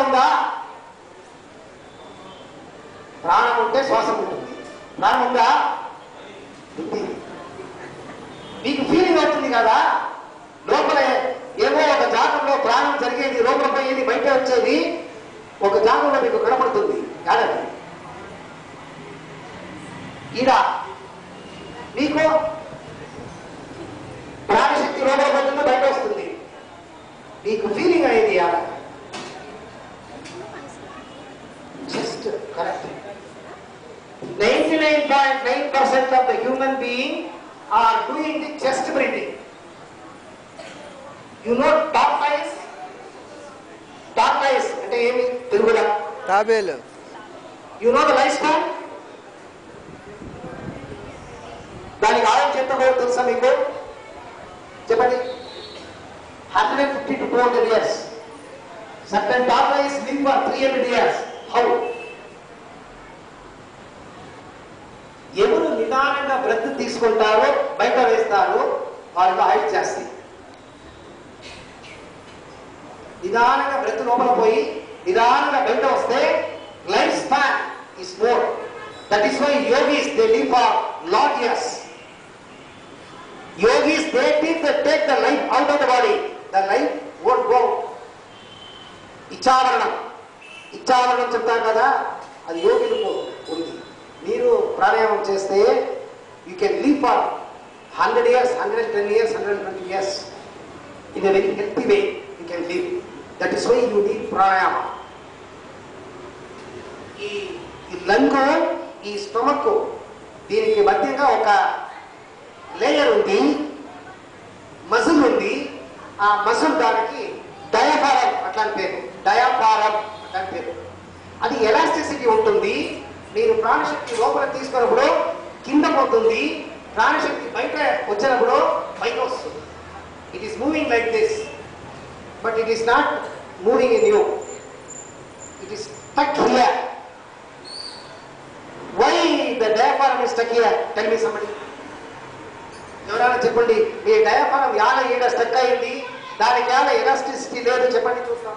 ఉందా? ప్రాణం ఉంటే శ్వాసం ఉంటుంది. ప్రాణం ఉందా? ఉంది. మీకు ఫీలింగ్ అవుతుంది కదా, లోపల ఏమో ఒక జాగంలో ప్రాణం జరిగేది, లోపల పోయేది, బయట వచ్చేది ఒక జాగంలో మీకు కనపడుతుంది కాదండి. ఈడ మీకు ప్రాణశక్తి లోపల పోతుంది, బయట వస్తుంది. మీకు ఫీలింగ్ అయ్యేది ఆడ. Just correct. 99.9% of the human being are doing the chest breathing. You know tortoise? Tortoise అంటే ఏమి తెలుగులో? తాబేలు. You know the lifespan? దానికి ఆయుష్ ఎంత కూడా తెలుసా మీకు? చెప్పండి. 150 to 200 years. Certain tortoise live for 300 years. How? ఎవరు నిదానంగా బ్రెత్ తీసుకుంటారో, బయట వేస్తారో వాళ్ళకి ఆయుష్ జాస్తి. నిదానంగా బ్రెత్ లోపల పోయి నిదానంగా బయట వస్తే life span is more. That is why yogis they live for lot years. Yogis, they take the life out of the body. The life won't go. ఇచ్చావరణం చెప్తారు కదా, అది యోగిలకు ఉంది. మీరు ప్రాణాయామం చేస్తే you can live for 100 years, 110 years, 120 years in a very healthy way. You can live. That is why you need pranayama. ఈ lung, ఈ stomach, దీనికి మధ్యగా ఒక లేయర్ ఉంది, మజిల్ ఉంది. ఆ మజిల్ దానికి డయాఫారం అట్లాంటి పేరు. డయాఫారం అట్లాంటి పేరు. అది ఎలాస్టిసిటీ ఉంటుంది. మీరు ప్రాణశక్తి లోపల తీసుకున్నప్పుడు కింద పోతుంది, ప్రాణశక్తి బయట వచ్చినప్పుడు పైకి వస్తుంది. It is moving like this, but it is not moving in you. It is stuck here. Why the diaphragm is stuck here? Tell me somebody. ఎవరైనా చెప్పండి, మీ డయాఫారం యాల ఈడ స్టక్ అయింది, దానికి యాల ఎలాస్టిసిటీ లేదు, చెప్పండి చూస్తాం.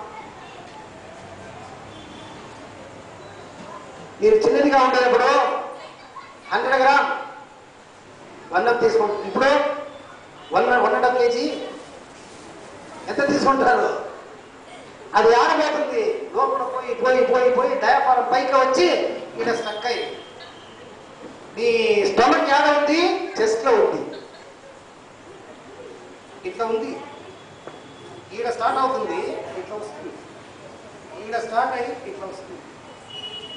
మీరు చిన్నదిగా ఉండేటప్పుడు 100 గ్రామ్ అన్నం తీసుకుంటారు. ఇప్పుడు 1.5 kg ఎంత తీసుకుంటారు? అది ఆడబోతుంది, లోపల పోయి పోయి పోయి పోయి డయాఫారం పైకి వచ్చి ఈడ స్టక్ అయింది. మీ స్టమక్ యాడ ఉంది? చెస్ట్ లో ఉంది. ఇట్లా ఉంది. ఈడ స్టార్ట్ అవుతుంది, ఇట్లా వస్తుంది. ఈడ స్టార్ట్ అయ్యి ఇట్లా వస్తుంది.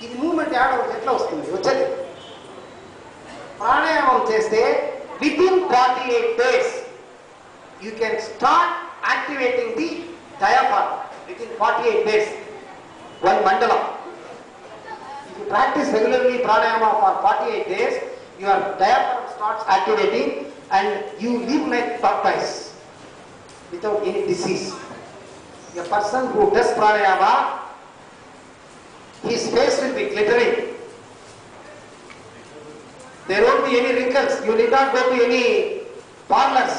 ఇది మూమెంట్ యాడ్ అవుతుంది, ఎట్లా వస్తుంది? వచ్చేది. ప్రాణాయామం చేస్తే within 48 days you can start activating the diaphragm. Within 48 days, 1 మండలం. If you practice regularly pranayama for 48 days, your diaphragm starts activating and you live like tortoise without any disease. A person who does pranayama, his face will be glittering. There won't be any wrinkles. You need not go to any parlors.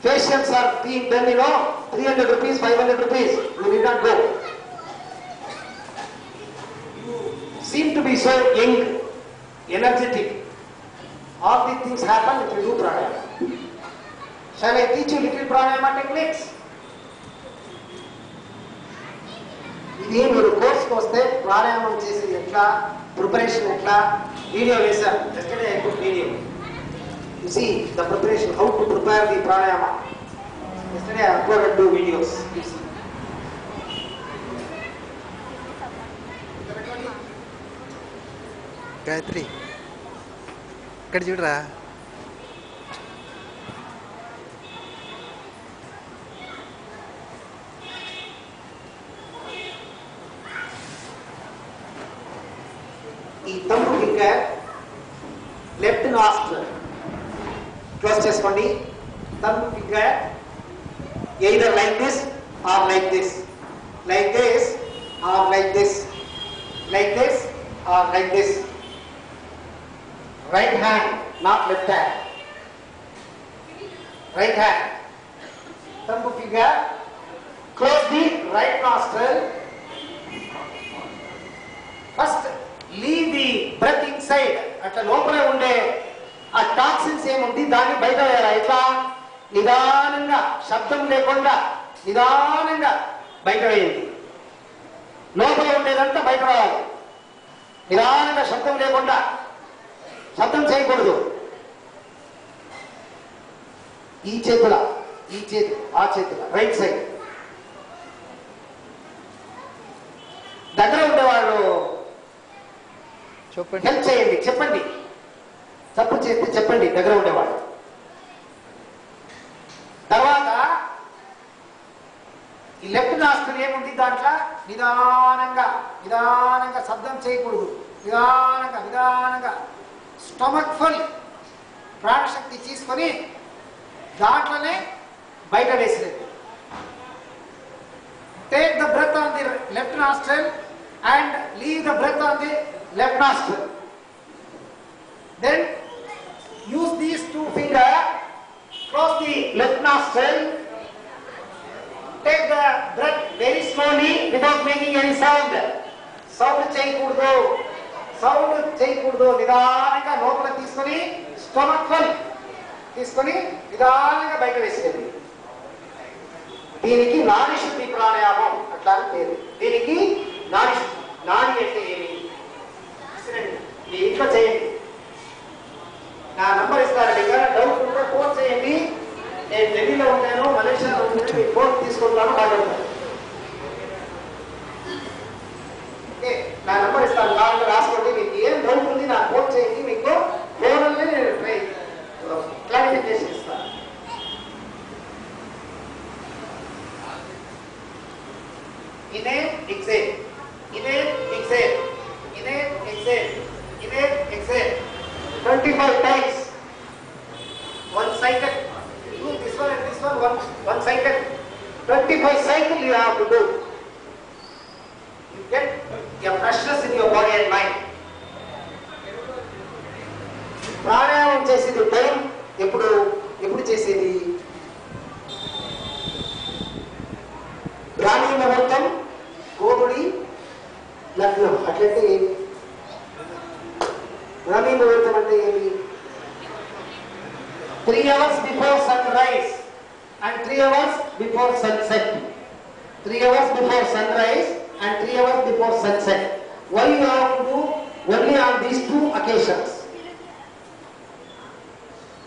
Facials are being done, 300 rupees, 500 rupees. You need not go. You seem to be so young, energetic. All these things happen if you do pranayama. Shall I teach you little pranayama techniques? ఇది మీరు కోర్స్కి వస్తే ప్రాణాయామం చేసేది ఎట్లా, preparation ఎట్లా, video వేశారు. Yesterday I put video. You see the preparation, how to prepare the pranayama. Yesterday I uploaded 2 videos. Gayatri ఇక్కడ చూడరా. ఈ thumb finger left nostril close చేసుకోండి. Thumb finger either like this or like this, like this or like this, like this or like this. Right hand, not left hand. Right hand thumb finger Close the right nostril. First, leave the breath inside. అట్లా లోపల ఉండే ఆ toxins ఏముంది దాన్ని బయట వేయాలి. ఎట్లా? నిదానంగా, శబ్దం లేకుండా నిదానంగా బయట వేయండి. లోపల ఉండేదంతా బయట రావాలి. నిదానంగా, శబ్దం లేకుండా. శబ్దం చేయకూడదు. ఈ చేతుల, ఈ చేతి, ఆ చేతుల, రైట్ సైడ్. దగ్గర ఉండేవాళ్ళు చెప్పండి. హెల్ప్ చేయండి, చెప్పండి. తప్పు చేస్తే చెప్పండి దగ్గర ఉండేవాళ్ళు. తర్వాత ఈ లెఫ్ట్ నాస్ట్రిల్ ఏముంది దాంట్లో? నిదానంగా, నిదానంగా, శబ్దం చేయకూడదు. నిదానంగా, నిదానంగా స్టమక్ ఫుల్ ప్రాణశక్తి తీసుకొని దాంట్లోనే బయట వేసినది. Take the breath on the left nostril and leave the breath on the left nostril. Then use these two fingers, close the left nostril, take the breath very slowly without making any sound. Sound చేయకూడదు, sound చేయకూడదు. నిదానంగా లోపల తీసుకొని stomach full తీసుకొని నిదానంగా బయట వేసేది. దీనికి నాడి శుద్ధి ప్రాణాయామం అట్లా అని పేరు. దీనికి నాడి శుద్ధి. నాడి అంటే ఏమి? మీ ఇంట్లో చేయండి. నా నంబర్ ఇస్తారండి. ఇంకా డౌట్ ఉంటే ఫోన్ చేయండి. నేను ఢిల్లీలో ఉంటాను, మలేషియాలో ఉంటాను, మీ ఫోన్ తీసుకుంటాను, మాట్లాడతాను. ఓకే, నా నంబర్ ఇస్తాను, కావాలంటే రాసుకోండి. మీకు ఏం డౌట్ ఉంది నాకు ఫోన్ చేయండి. మీకు ఫోన్లోనే నేను క్లారిఫికేషన్ ఇస్తాను. Inhale, exhale, inhale, exhale, inhale, exhale, inhale, exhale. 25 times. One cycle. Do this one and this one, one cycle. 25 cycle you have to do. You get your freshness in your body and mind. ప్రాణాయామం చేసేది time ఎప్పుడు చేసేది? బ్రాహ్మీ ముహూర్తం, గోధుడి లగ్నం. అట్లయితే ఏమి? బ్రాహ్మీ ముహూర్తం అంటే ఏమి? 3 hours before sunrise and 3 hours before sunset. 3 hours before sunrise and 3 hours before sunset. Why you have to do only on these two occasions?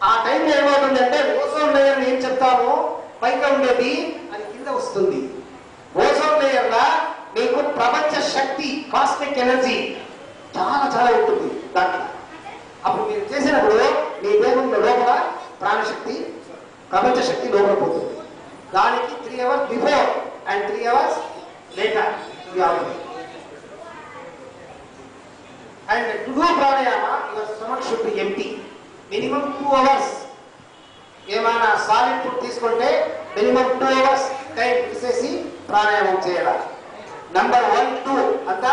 ఆ టైంలో ఏమవుతుందంటే ఓజోన్ లేయర్ ఏం చెప్తామో పైగా ఉండేది అది కింద వస్తుంది. ఓజోన్ లేయర్ లా మీకు ప్రపంచ శక్తి, కాస్మిక్ ఎనర్జీ చాలా చాలా ఉంటుంది దాంట్లో. అప్పుడు మీరు చేసినప్పుడు మీ దేహంలో లోపల ప్రాణశక్తి, ప్రపంచ శక్తి లోపల పోతుంది. దానికి 3 hours before and 3 hours later. And to do pranayama your stomach should be empty. Minimum 2 hours. ఏమైనా సాలిడ్ ఫుడ్ తీసుకుంటే మినిమం 2 hours టైం తీసేసి ప్రాణాయామం చేయాలి. నంబర్ 1, 2 అంతా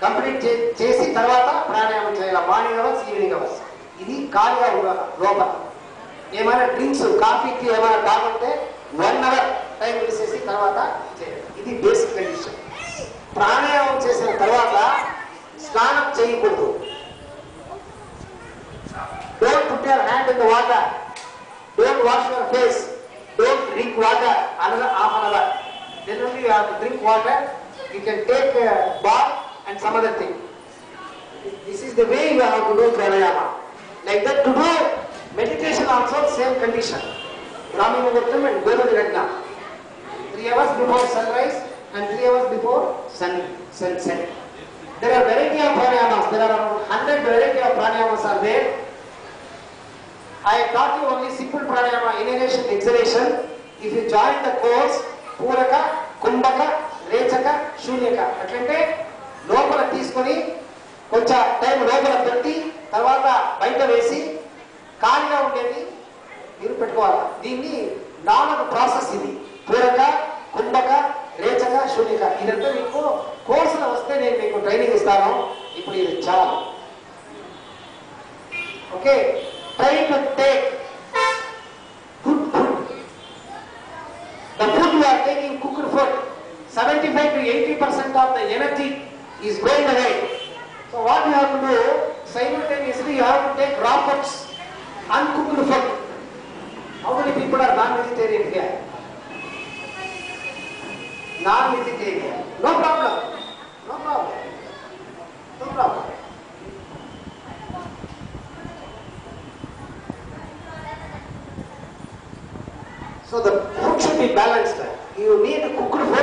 కంప్లీట్ చేసి తర్వాత ప్రాణాయామం చేయాలి. Morning hours, evening hours. ఇది ఖాళీగా ఉండాలి లోపల. ఏమైనా డ్రింక్స్, కాఫీకి ఏమైనా కాకుంటే 1 hour టైం తీసేసి తర్వాత చేయాలి. ఇది బేసిక్ కండిషన్. ప్రాణాయామం చేసిన తర్వాత స్నానం చేయకూడదు. Don't put your hand in the water. Don't wash your face. Don't drink water another half an hour. Then only you have to drink water. You can take a bath and some other thing. This is the way you have to do pranayama. Like that to do meditation also same condition. Brahmi Muhurtam and Godhuli Lagna. 3 hours before sunrise and 3 hours before sunset. There are variety of pranayamas. There are around 100 variety of pranayamas are there. I taught you only simple pranayama, inhalation, exhalation. If you join the course, Puraka, Kumbhaka, Rechaka, Shunyaka. అట్లంటే లోపల తీసుకొని కొంచెం time లోపల పెట్టి తర్వాత బయట వేసి ఖాళీగా ఉండేది మీరు పెట్టుకోవాలి. దీన్ని 4 ప్రాసెస్ ఇది. పూరక, కుంభక, రేచక, శూన్యక. ఇదంతా మీకు కోర్సులో వస్తే నేను మీకు ట్రైనింగ్ ఇస్తాను. ఇప్పుడు ఇది చాలు. Okay, try to take good food. The food you are taking cooked food, 75 to 80% of the energy is going away. So what you have to do, simultaneously you have to take raw foods, uncooked food. How many people are non-vegetarian here? Non-vegetarian. No problem. No problem. No problem. So the food should be balanced. You need cooked food.